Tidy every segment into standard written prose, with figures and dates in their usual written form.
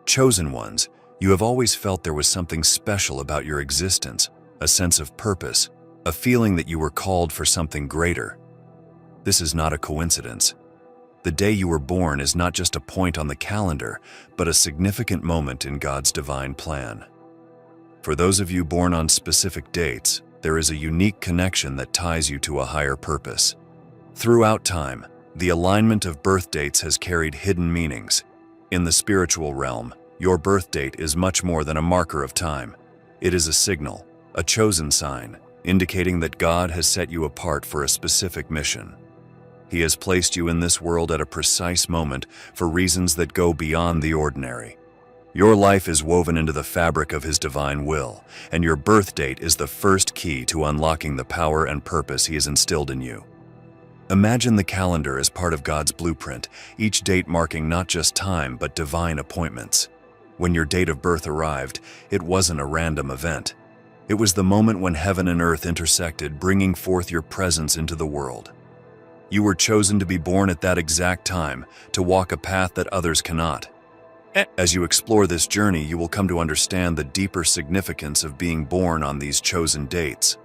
Chosen ones, you have always felt there was something special about your existence, a sense of purpose, a feeling that you were called for something greater. This is not a coincidence. The day you were born is not just a point on the calendar, but a significant moment in God's divine plan. For those of you born on specific dates, there is a unique connection that ties you to a higher purpose. Throughout time, the alignment of birth dates has carried hidden meanings. In the spiritual realm, your birth date is much more than a marker of time. It is a signal, a chosen sign, indicating that God has set you apart for a specific mission. He has placed you in this world at a precise moment for reasons that go beyond the ordinary. Your life is woven into the fabric of His divine will, and your birth date is the first key to unlocking the power and purpose He has instilled in you. Imagine the calendar as part of God's blueprint, each date marking not just time but divine appointments. When your date of birth arrived, it wasn't a random event. It was the moment when heaven and earth intersected, bringing forth your presence into the world. You were chosen to be born at that exact time, to walk a path that others cannot. As you explore this journey, you will come to understand the deeper significance of being born on these chosen dates.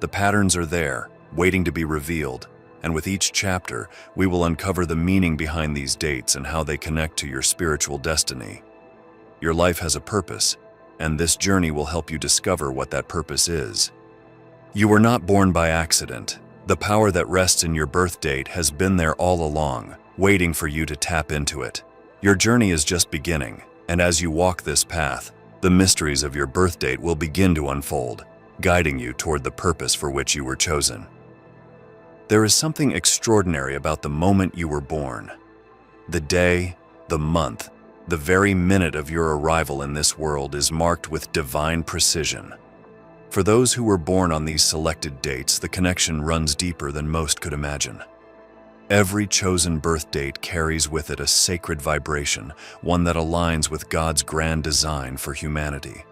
The patterns are there, waiting to be revealed, and with each chapter, we will uncover the meaning behind these dates and how they connect to your spiritual destiny. Your life has a purpose, and this journey will help you discover what that purpose is. You were not born by accident. The power that rests in your birth date has been there all along, waiting for you to tap into it. Your journey is just beginning, and as you walk this path, the mysteries of your birth date will begin to unfold, guiding you toward the purpose for which you were chosen. There is something extraordinary about the moment you were born. The day, the month, the very minute of your arrival in this world is marked with divine precision. For those who were born on these selected dates, the connection runs deeper than most could imagine. Every chosen birth date carries with it a sacred vibration, one that aligns with God's grand design for humanity.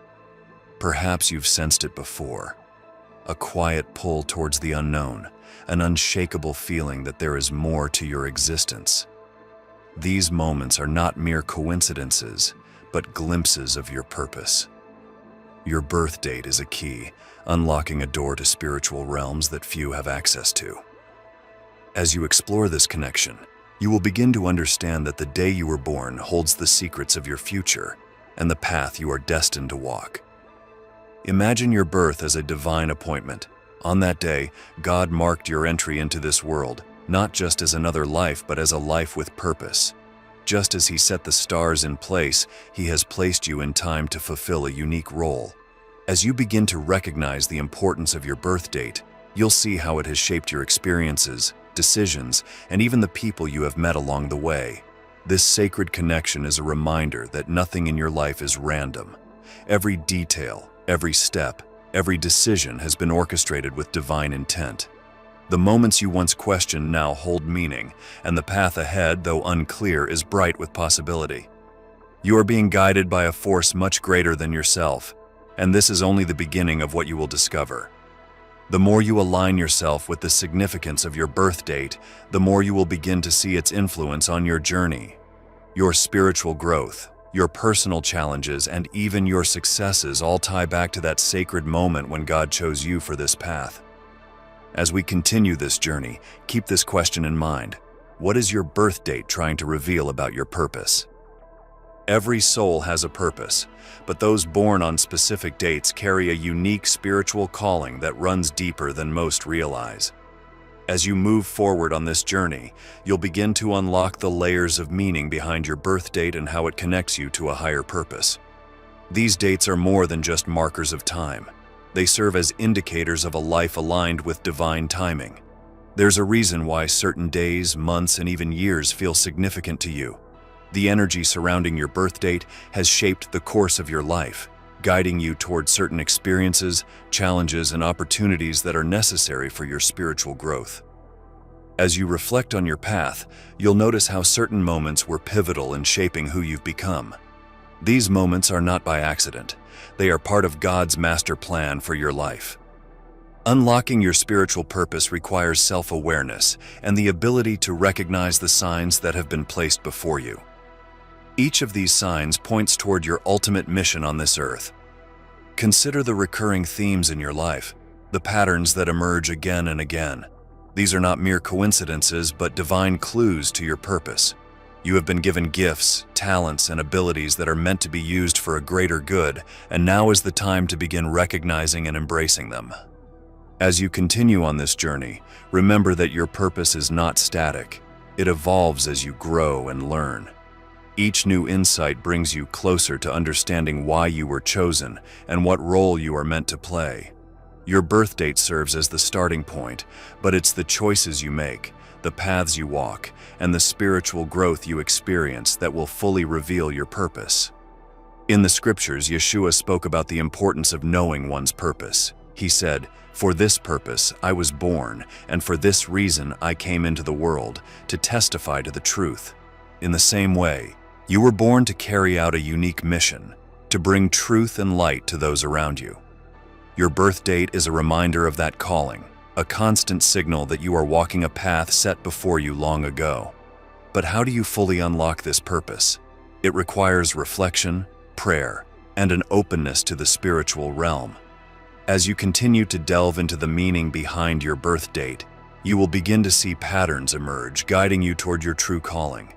Perhaps you've sensed it before. A quiet pull towards the unknown, an unshakable feeling that there is more to your existence. These moments are not mere coincidences, but glimpses of your purpose. Your birth date is a key, unlocking a door to spiritual realms that few have access to. As you explore this connection, you will begin to understand that the day you were born holds the secrets of your future and the path you are destined to walk. Imagine your birth as a divine appointment. On that day, God marked your entry into this world, not just as another life, but as a life with purpose. Just as He set the stars in place, He has placed you in time to fulfill a unique role. As you begin to recognize the importance of your birth date, you'll see how it has shaped your experiences, decisions, and even the people you have met along the way. This sacred connection is a reminder that nothing in your life is random. Every detail, every step, every decision has been orchestrated with divine intent. The moments you once questioned now hold meaning, and the path ahead, though unclear, is bright with possibility. You are being guided by a force much greater than yourself, and this is only the beginning of what you will discover. The more you align yourself with the significance of your birth date, the more you will begin to see its influence on your journey. Your spiritual growth, your personal challenges, and even your successes all tie back to that sacred moment when God chose you for this path. As we continue this journey, keep this question in mind. What is your birth date trying to reveal about your purpose? Every soul has a purpose, but those born on specific dates carry a unique spiritual calling that runs deeper than most realize. As you move forward on this journey, you'll begin to unlock the layers of meaning behind your birth date and how it connects you to a higher purpose. These dates are more than just markers of time. They serve as indicators of a life aligned with divine timing. There's a reason why certain days, months, and even years feel significant to you. The energy surrounding your birth date has shaped the course of your life, guiding you toward certain experiences, challenges, and opportunities that are necessary for your spiritual growth. As you reflect on your path, you'll notice how certain moments were pivotal in shaping who you've become. These moments are not by accident. They are part of God's master plan for your life. Unlocking your spiritual purpose requires self-awareness and the ability to recognize the signs that have been placed before you. Each of these signs points toward your ultimate mission on this earth. Consider the recurring themes in your life, the patterns that emerge again and again. These are not mere coincidences, but divine clues to your purpose. You have been given gifts, talents, and abilities that are meant to be used for a greater good, and now is the time to begin recognizing and embracing them. As you continue on this journey, remember that your purpose is not static. It evolves as you grow and learn. Each new insight brings you closer to understanding why you were chosen and what role you are meant to play. Your birth date serves as the starting point, but it's the choices you make, the paths you walk, and the spiritual growth you experience that will fully reveal your purpose. In the scriptures, Yeshua spoke about the importance of knowing one's purpose. He said, "For this purpose I was born, and for this reason I came into the world, to testify to the truth." In the same way, you were born to carry out a unique mission, to bring truth and light to those around you. Your birth date is a reminder of that calling, a constant signal that you are walking a path set before you long ago. But how do you fully unlock this purpose? It requires reflection, prayer, and an openness to the spiritual realm. As you continue to delve into the meaning behind your birth date, you will begin to see patterns emerge, guiding you toward your true calling.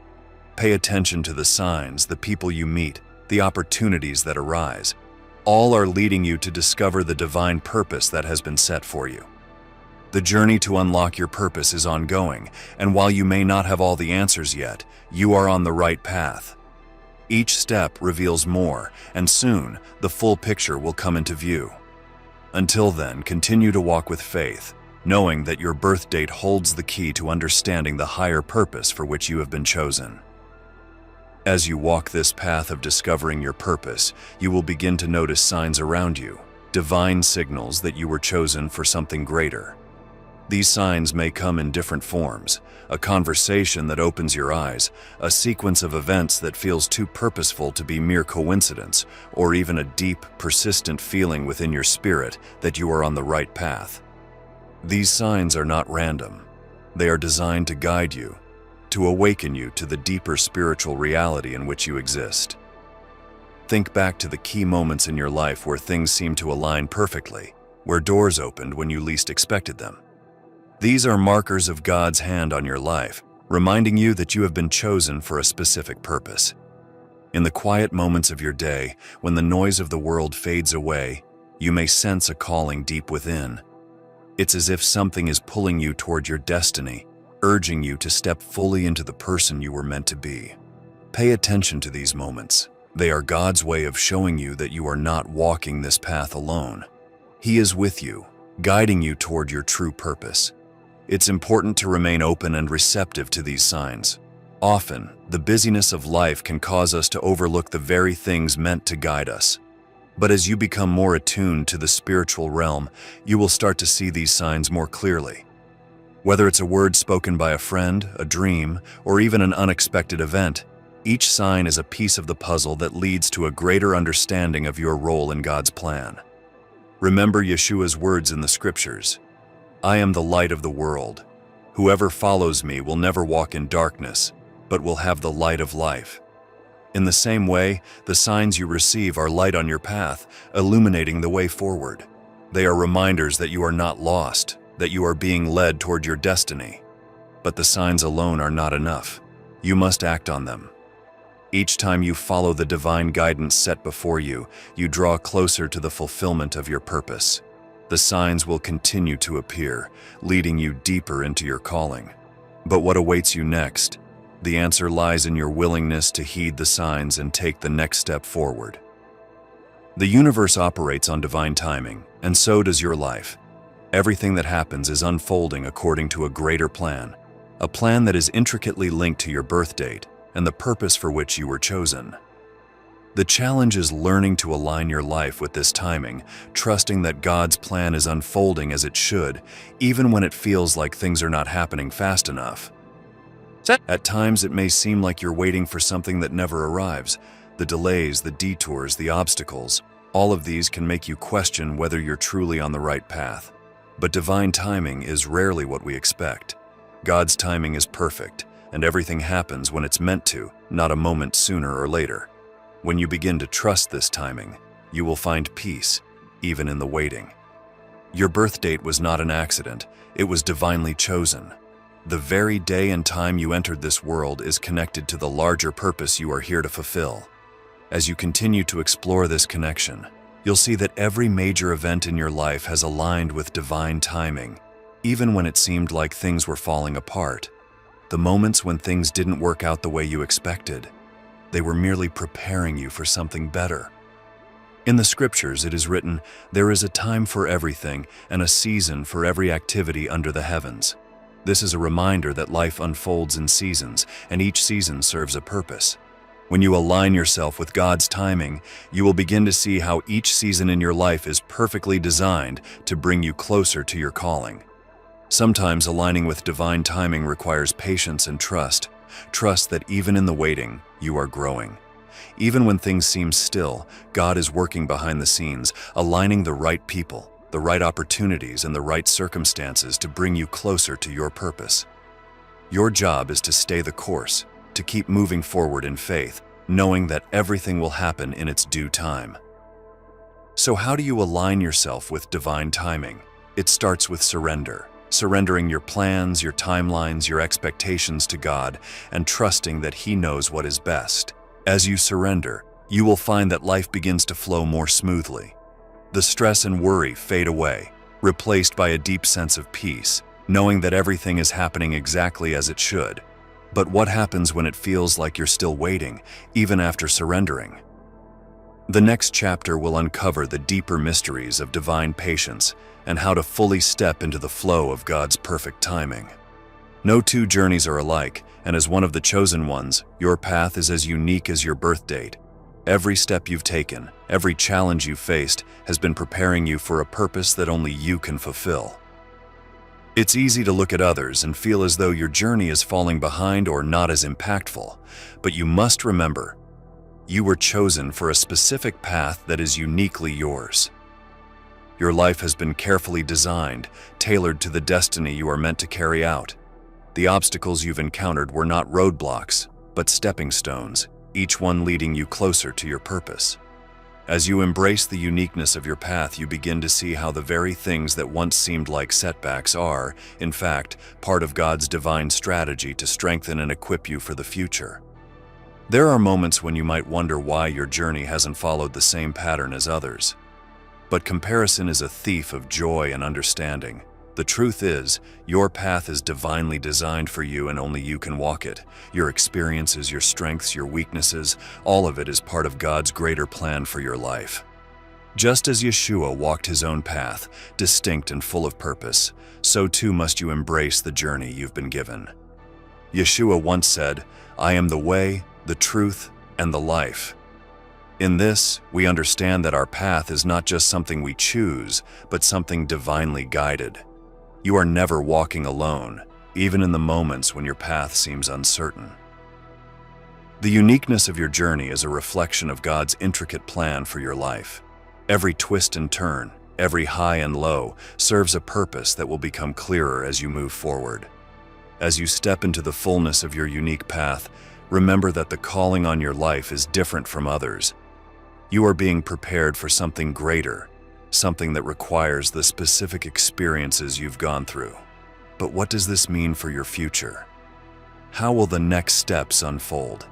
Pay attention to the signs, the people you meet, the opportunities that arise. All are leading you to discover the divine purpose that has been set for you. The journey to unlock your purpose is ongoing, and while you may not have all the answers yet, you are on the right path. Each step reveals more, and soon the full picture will come into view. Until then, continue to walk with faith, knowing that your birth date holds the key to understanding the higher purpose for which you have been chosen. As you walk this path of discovering your purpose, you will begin to notice signs around you, divine signals that you were chosen for something greater. These signs may come in different forms: a conversation that opens your eyes, a sequence of events that feels too purposeful to be mere coincidence, or even a deep, persistent feeling within your spirit that you are on the right path. These signs are not random. They are designed to guide you, to awaken you to the deeper spiritual reality in which you exist. Think back to the key moments in your life where things seemed to align perfectly, where doors opened when you least expected them. These are markers of God's hand on your life, reminding you that you have been chosen for a specific purpose. In the quiet moments of your day, when the noise of the world fades away, you may sense a calling deep within. It's as if something is pulling you toward your destiny, urging you to step fully into the person you were meant to be. Pay attention to these moments. They are God's way of showing you that you are not walking this path alone. He is with you, guiding you toward your true purpose. It's important to remain open and receptive to these signs. Often, the busyness of life can cause us to overlook the very things meant to guide us. But as you become more attuned to the spiritual realm, you will start to see these signs more clearly. Whether it's a word spoken by a friend, a dream, or even an unexpected event, each sign is a piece of the puzzle that leads to a greater understanding of your role in God's plan. Remember Yeshua's words in the scriptures, "I am the light of the world. Whoever follows me will never walk in darkness, but will have the light of life." In the same way, the signs you receive are light on your path, illuminating the way forward. They are reminders that you are not lost, that you are being led toward your destiny. But the signs alone are not enough. You must act on them. Each time you follow the divine guidance set before you, you draw closer to the fulfillment of your purpose. The signs will continue to appear, leading you deeper into your calling. But what awaits you next? The answer lies in your willingness to heed the signs and take the next step forward. The universe operates on divine timing, and so does your life. Everything that happens is unfolding according to a greater plan, a plan that is intricately linked to your birth date and the purpose for which you were chosen. The challenge is learning to align your life with this timing, trusting that God's plan is unfolding as it should, even when it feels like things are not happening fast enough. At times, it may seem like you're waiting for something that never arrives. The delays, the detours, the obstacles, all of these can make you question whether you're truly on the right path. But divine timing is rarely what we expect. God's timing is perfect, and everything happens when it's meant to, not a moment sooner or later. When you begin to trust this timing, you will find peace, even in the waiting. Your birth date was not an accident, it was divinely chosen. The very day and time you entered this world is connected to the larger purpose you are here to fulfill. As you continue to explore this connection, you'll see that every major event in your life has aligned with divine timing, even when it seemed like things were falling apart. The moments when things didn't work out the way you expected, they were merely preparing you for something better. In the scriptures, it is written, "There is a time for everything and a season for every activity under the heavens." This is a reminder that life unfolds in seasons, and each season serves a purpose. When you align yourself with God's timing, you will begin to see how each season in your life is perfectly designed to bring you closer to your calling. Sometimes aligning with divine timing requires patience and trust. Trust that even in the waiting, you are growing. Even when things seem still, God is working behind the scenes, aligning the right people, the right opportunities, and the right circumstances to bring you closer to your purpose. Your job is to stay the course, to keep moving forward in faith, knowing that everything will happen in its due time. So how do you align yourself with divine timing? It starts with surrender. Surrendering your plans, your timelines, your expectations to God, and trusting that He knows what is best. As you surrender, you will find that life begins to flow more smoothly. The stress and worry fade away, replaced by a deep sense of peace, knowing that everything is happening exactly as it should. But what happens when it feels like you're still waiting, even after surrendering? The next chapter will uncover the deeper mysteries of divine patience and how to fully step into the flow of God's perfect timing. No two journeys are alike, and as one of the chosen ones, your path is as unique as your birth date. Every step you've taken, every challenge you've faced, has been preparing you for a purpose that only you can fulfill. It's easy to look at others and feel as though your journey is falling behind or not as impactful, but you must remember, you were chosen for a specific path that is uniquely yours. Your life has been carefully designed, tailored to the destiny you are meant to carry out. The obstacles you've encountered were not roadblocks, but stepping stones, each one leading you closer to your purpose. As you embrace the uniqueness of your path, you begin to see how the very things that once seemed like setbacks are, in fact, part of God's divine strategy to strengthen and equip you for the future. There are moments when you might wonder why your journey hasn't followed the same pattern as others. But comparison is a thief of joy and understanding. The truth is, your path is divinely designed for you and only you can walk it. Your experiences, your strengths, your weaknesses, all of it is part of God's greater plan for your life. Just as Yeshua walked his own path, distinct and full of purpose, so too must you embrace the journey you've been given. Yeshua once said, "I am the way, the truth, and the life." In this, we understand that our path is not just something we choose, but something divinely guided. You are never walking alone, even in the moments when your path seems uncertain. The uniqueness of your journey is a reflection of God's intricate plan for your life. Every twist and turn, every high and low, serves a purpose that will become clearer as you move forward. As you step into the fullness of your unique path, remember that the calling on your life is different from others. You are being prepared for something greater, something that requires the specific experiences you've gone through. But what does this mean for your future? How will the next steps unfold?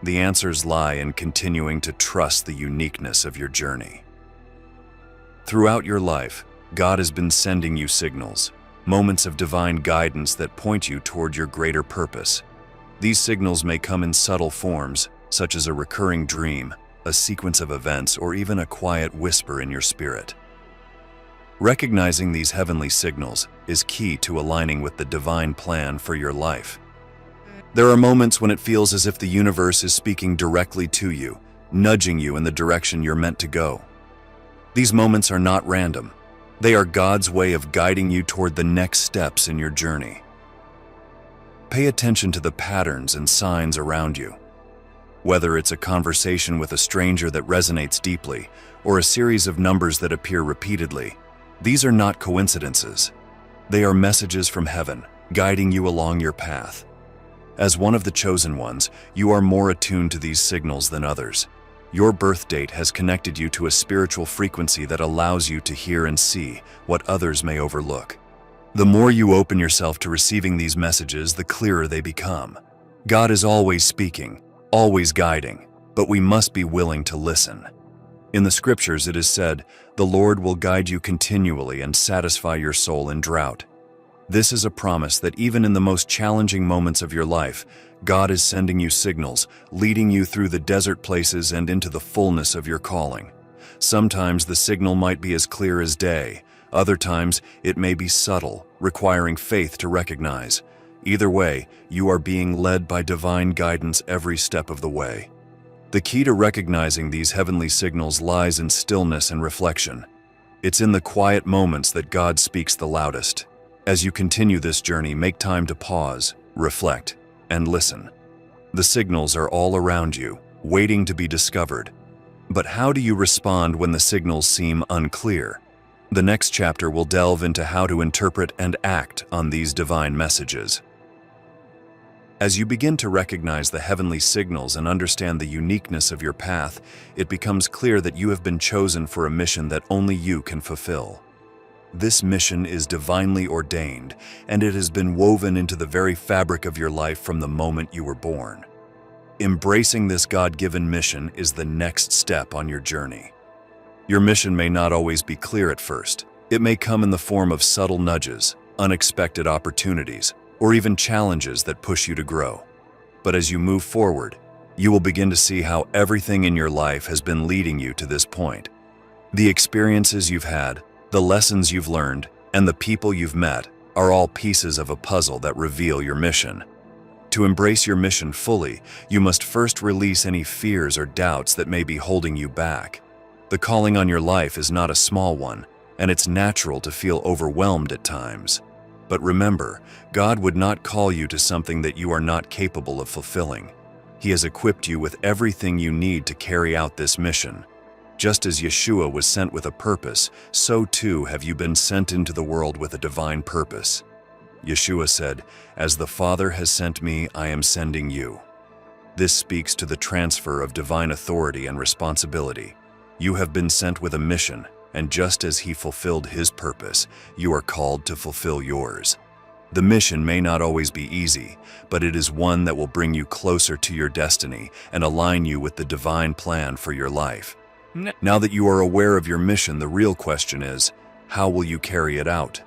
The answers lie in continuing to trust the uniqueness of your journey. Throughout your life, God has been sending you signals, moments of divine guidance that point you toward your greater purpose. These signals may come in subtle forms, such as a recurring dream, a sequence of events, or even a quiet whisper in your spirit. Recognizing these heavenly signals is key to aligning with the divine plan for your life. There are moments when it feels as if the universe is speaking directly to you, nudging you in the direction you're meant to go. These moments are not random. They are God's way of guiding you toward the next steps in your journey. Pay attention to the patterns and signs around you. Whether it's a conversation with a stranger that resonates deeply, or a series of numbers that appear repeatedly, these are not coincidences. They are messages from heaven, guiding you along your path. As one of the chosen ones, you are more attuned to these signals than others. Your birth date has connected you to a spiritual frequency that allows you to hear and see what others may overlook. The more you open yourself to receiving these messages, the clearer they become. God is always speaking, always guiding, but we must be willing to listen. In the scriptures it is said, "The Lord will guide you continually and satisfy your soul in drought." This is a promise that even in the most challenging moments of your life, God is sending you signals, leading you through the desert places and into the fullness of your calling. Sometimes the signal might be as clear as day. Other times it may be subtle, requiring faith to recognize. Either way, you are being led by divine guidance every step of the way. The key to recognizing these heavenly signals lies in stillness and reflection. It's in the quiet moments that God speaks the loudest. As you continue this journey, make time to pause, reflect, and listen. The signals are all around you, waiting to be discovered. But how do you respond when the signals seem unclear? The next chapter will delve into how to interpret and act on these divine messages. As you begin to recognize the heavenly signals and understand the uniqueness of your path, it becomes clear that you have been chosen for a mission that only you can fulfill. This mission is divinely ordained, and it has been woven into the very fabric of your life from the moment you were born. Embracing this God-given mission is the next step on your journey. Your mission may not always be clear at first. It may come in the form of subtle nudges, unexpected opportunities, or even challenges that push you to grow. But as you move forward, you will begin to see how everything in your life has been leading you to this point. The experiences you've had, the lessons you've learned, and the people you've met are all pieces of a puzzle that reveal your mission. To embrace your mission fully, you must first release any fears or doubts that may be holding you back. The calling on your life is not a small one, and it's natural to feel overwhelmed at times. But remember, God would not call you to something that you are not capable of fulfilling. He has equipped you with everything you need to carry out this mission. Just as Yeshua was sent with a purpose, so too have you been sent into the world with a divine purpose. Yeshua said, "As the Father has sent me, I am sending you." This speaks to the transfer of divine authority and responsibility. You have been sent with a mission, and just as He fulfilled His purpose, you are called to fulfill yours. The mission may not always be easy, but it is one that will bring you closer to your destiny and align you with the divine plan for your life. Now that you are aware of your mission, the real question is, how will you carry it out?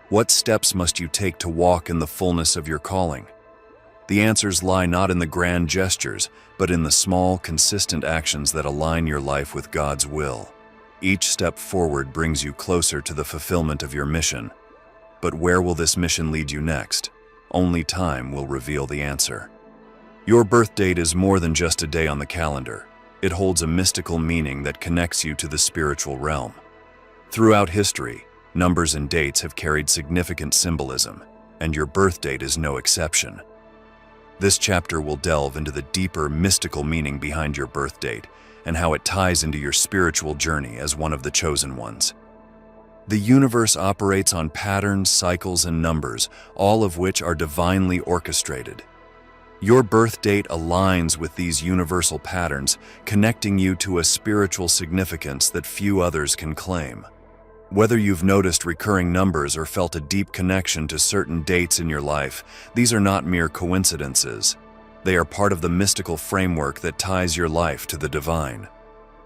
What steps must you take to walk in the fullness of your calling? The answers lie not in the grand gestures, but in the small, consistent actions that align your life with God's will. Each step forward brings you closer to the fulfillment of your mission. But where will this mission lead you next? Only time will reveal the answer. Your birth date is more than just a day on the calendar. It holds a mystical meaning that connects you to the spiritual realm. Throughout history, numbers and dates have carried significant symbolism, and your birth date is no exception. This chapter will delve into the deeper mystical meaning behind your birth date and how it ties into your spiritual journey as one of the chosen ones. The universe operates on patterns, cycles, and numbers, all of which are divinely orchestrated. Your birth date aligns with these universal patterns, connecting you to a spiritual significance that few others can claim. Whether you've noticed recurring numbers or felt a deep connection to certain dates in your life, these are not mere coincidences. They are part of the mystical framework that ties your life to the divine.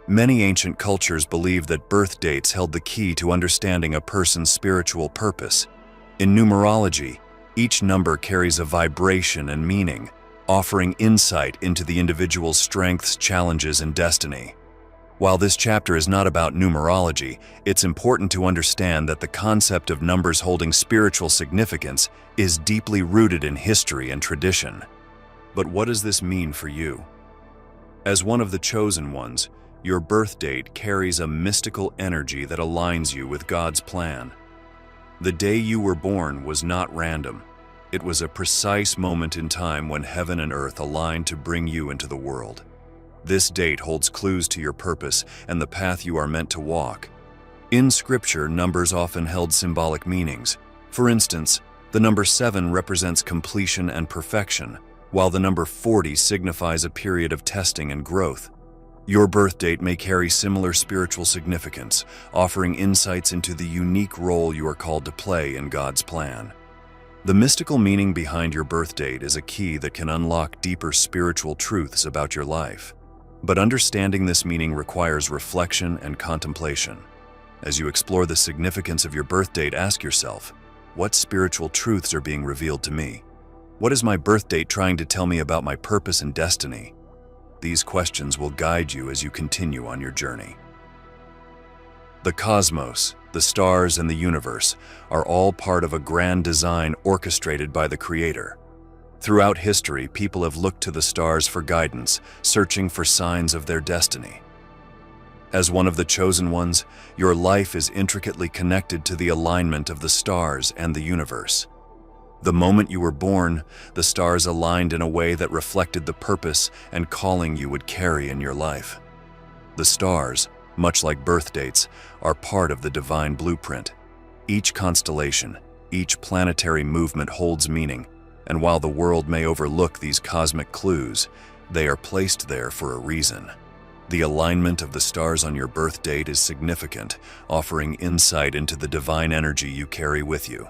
Many ancient cultures believed that birth dates held the key to understanding a person's spiritual purpose. In numerology, each number carries a vibration and meaning, offering insight into the individual's strengths, challenges, and destiny. While this chapter is not about numerology, it's important to understand that the concept of numbers holding spiritual significance is deeply rooted in history and tradition. But what does this mean for you? As one of the chosen ones, your birth date carries a mystical energy that aligns you with God's plan. The day you were born was not random. It was a precise moment in time when heaven and earth aligned to bring you into the world. This date holds clues to your purpose and the path you are meant to walk. In Scripture, numbers often held symbolic meanings. For instance, The number 7 represents completion and perfection, while the number 40 signifies a period of testing and growth. Your birth date may carry similar spiritual significance, offering insights into the unique role you are called to play in God's plan. The mystical meaning behind your birth date is a key that can unlock deeper spiritual truths about your life. But understanding this meaning requires reflection and contemplation. As you explore the significance of your birth date, ask yourself, what spiritual truths are being revealed to me? What is my birth date trying to tell me about my purpose and destiny? These questions will guide you as you continue on your journey. The cosmos, the stars, and the universe are all part of a grand design orchestrated by the Creator. Throughout history, people have looked to the stars for guidance, searching for signs of their destiny. As one of the chosen ones, your life is intricately connected to the alignment of the stars and the universe. The moment you were born, the stars aligned in a way that reflected the purpose and calling you would carry in your life. The stars, much like birth dates, are part of the divine blueprint. Each constellation, each planetary movement holds meaning, and while the world may overlook these cosmic clues, they are placed there for a reason. The alignment of the stars on your birth date is significant, offering insight into the divine energy you carry with you.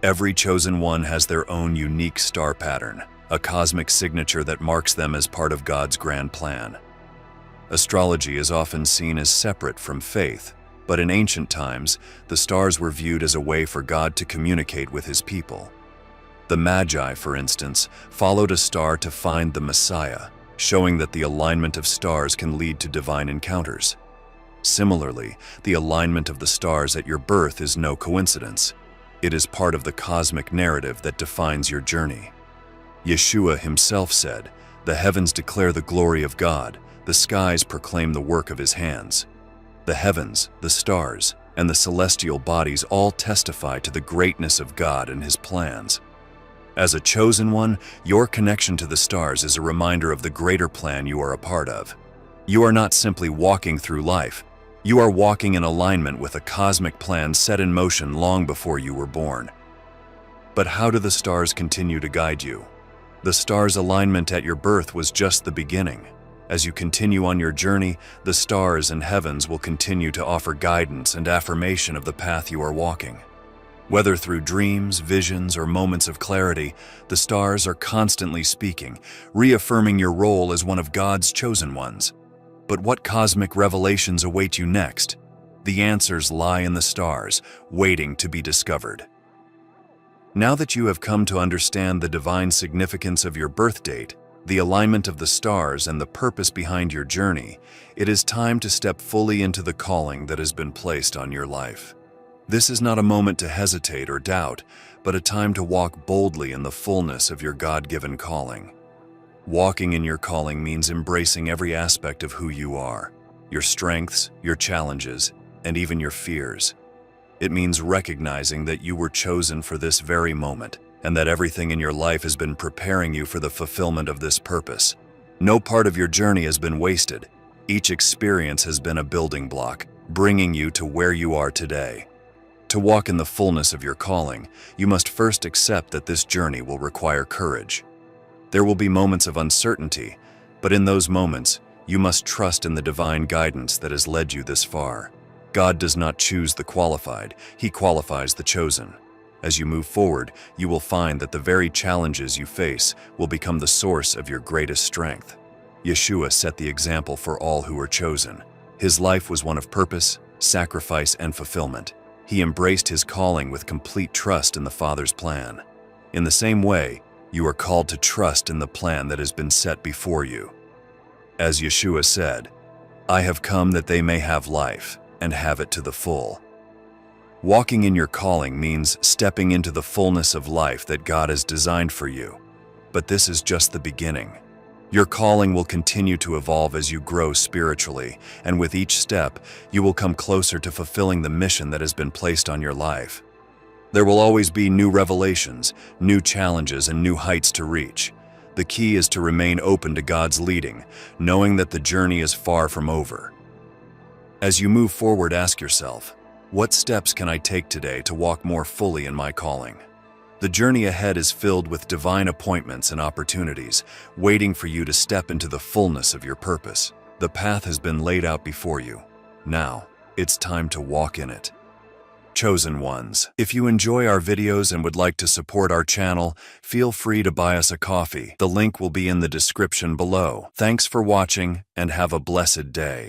Every chosen one has their own unique star pattern, a cosmic signature that marks them as part of God's grand plan. Astrology is often seen as separate from faith, but in ancient times, the stars were viewed as a way for God to communicate with His people. The Magi, for instance, followed a star to find the Messiah, showing that the alignment of stars can lead to divine encounters. Similarly, the alignment of the stars at your birth is no coincidence. It is part of the cosmic narrative that defines your journey. Yeshua himself said, "The heavens declare the glory of God, the skies proclaim the work of His hands." The heavens, the stars, and the celestial bodies all testify to the greatness of God and His plans. As a chosen one, your connection to the stars is a reminder of the greater plan you are a part of. You are not simply walking through life. You are walking in alignment with a cosmic plan set in motion long before you were born. But how do the stars continue to guide you? The stars' alignment at your birth was just the beginning. As you continue on your journey, the stars and heavens will continue to offer guidance and affirmation of the path you are walking. Whether through dreams, visions, or moments of clarity, the stars are constantly speaking, reaffirming your role as one of God's chosen ones. But what cosmic revelations await you next? The answers lie in the stars, waiting to be discovered. Now that you have come to understand the divine significance of your birth date, the alignment of the stars, and the purpose behind your journey, it is time to step fully into the calling that has been placed on your life. This is not a moment to hesitate or doubt, but a time to walk boldly in the fullness of your God-given calling. Walking in your calling means embracing every aspect of who you are, your strengths, your challenges, and even your fears. It means recognizing that you were chosen for this very moment, and that everything in your life has been preparing you for the fulfillment of this purpose. No part of your journey has been wasted. Each experience has been a building block, bringing you to where you are today. To walk in the fullness of your calling, you must first accept that this journey will require courage. There will be moments of uncertainty, but in those moments, you must trust in the divine guidance that has led you this far. God does not choose the qualified, He qualifies the chosen. As you move forward, you will find that the very challenges you face will become the source of your greatest strength. Yeshua set the example for all who were chosen. His life was one of purpose, sacrifice, and fulfillment. He embraced His calling with complete trust in the Father's plan. In the same way, you are called to trust in the plan that has been set before you. As Yeshua said, "I have come that they may have life, and have it to the full." Walking in your calling means stepping into the fullness of life that God has designed for you. But this is just the beginning. Your calling will continue to evolve as you grow spiritually, and with each step, you will come closer to fulfilling the mission that has been placed on your life. There will always be new revelations, new challenges, and new heights to reach. The key is to remain open to God's leading, knowing that the journey is far from over. As you move forward, ask yourself, what steps can I take today to walk more fully in my calling? The journey ahead is filled with divine appointments and opportunities, waiting for you to step into the fullness of your purpose. The path has been laid out before you. Now, it's time to walk in it. Chosen ones, if you enjoy our videos and would like to support our channel, feel free to buy us a coffee. The link will be in the description below. Thanks for watching and have a blessed day.